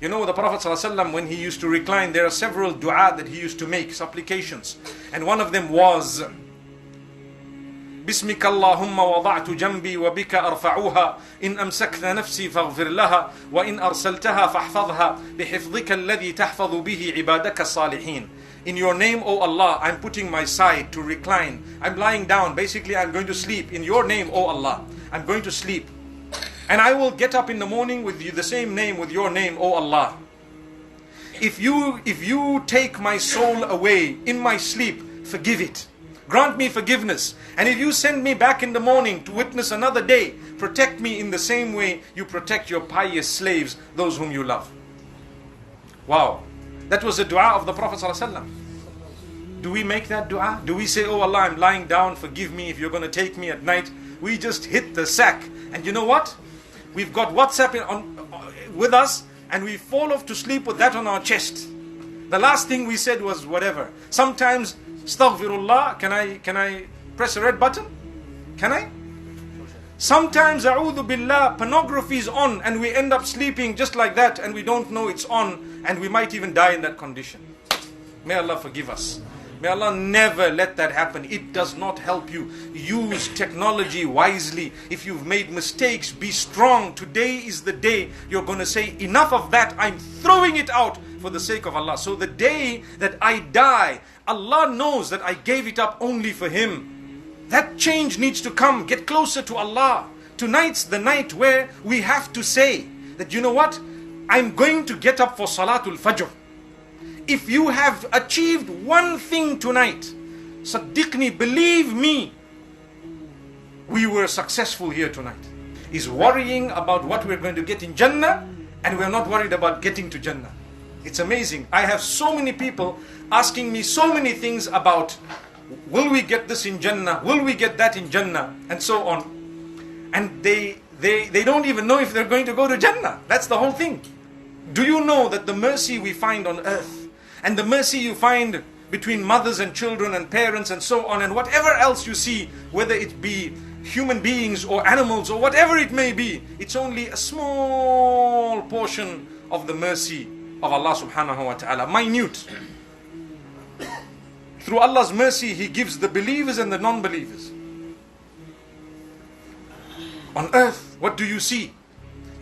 You know, the Prophet ﷺ, when he used to recline, there are several dua that he used to make, supplications. And one of them was, بسمك اللهم وضعت جنبي وبك أرفعوها إن أمسكت نفسي فاغفر لها وإن أرسلتها فاحفظها بحفظك الذي تحفظ به عبادك الصالحين. In your name, O Allah, I'm putting my side to recline. I'm lying down. Basically, I'm going to sleep. In your name, O Allah, I'm going to sleep. And I will get up in the morning with you, the same name, with your name, O Allah. If you take my soul away in my sleep, forgive it. Grant me forgiveness. And if you send me back in the morning to witness another day, protect me in the same way you protect your pious slaves, those whom you love. Wow. That was the dua of the Prophet ﷺ. Do we make that dua? Do we say, oh Allah, I'm lying down, forgive me if you're going to take me at night? We just hit the sack. And you know what? We've got WhatsApp with us, and we fall off to sleep with that on our chest. The last thing we said was whatever. Sometimes, astaghfirullah, can I press a red button? Can I? Sometimes, a'udhu billah, pornography is on, and we end up sleeping just like that, and we don't know it's on, and we might even die in that condition. May Allah forgive us. May Allah never let that happen. It does not help you. Use technology wisely. If you've made mistakes, be strong. Today is the day you're going to say, enough of that. I'm throwing it out for the sake of Allah. So the day that I die, Allah knows that I gave it up only for Him. That change needs to come. Get closer to Allah. Tonight's the night where we have to say that, you know what? I'm going to get up for Salatul Fajr. If you have achieved one thing tonight, Saddiqni, believe me, we were successful here tonight. Is worrying about what we're going to get in Jannah, and we're not worried about getting to Jannah. It's amazing. I have so many people asking me so many things about, will we get this in Jannah? Will we get that in Jannah? And so on. And they don't even know if they're going to go to Jannah. That's the whole thing. Do you know that the mercy we find on earth, and the mercy you find between mothers and children and parents and so on, and whatever else you see, whether it be human beings or animals or whatever it may be, it's only a small portion of the mercy of Allah subhanahu wa ta'ala. Minute. Through Allah's mercy, He gives the believers and the non-believers. On earth, what do you see?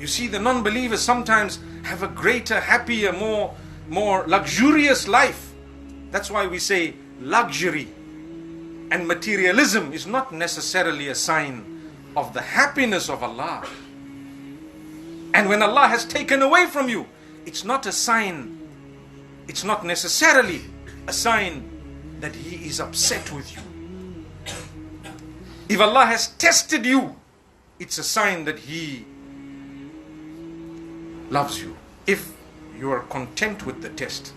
You see the non-believers sometimes have a greater, happier, more luxurious life. That's why we say luxury and materialism is not necessarily a sign of the happiness of Allah. And when Allah has taken away from you, it's not a sign, it's not necessarily a sign that He is upset with you. If Allah has tested you, it's a sign that He loves you. If you are content with the test,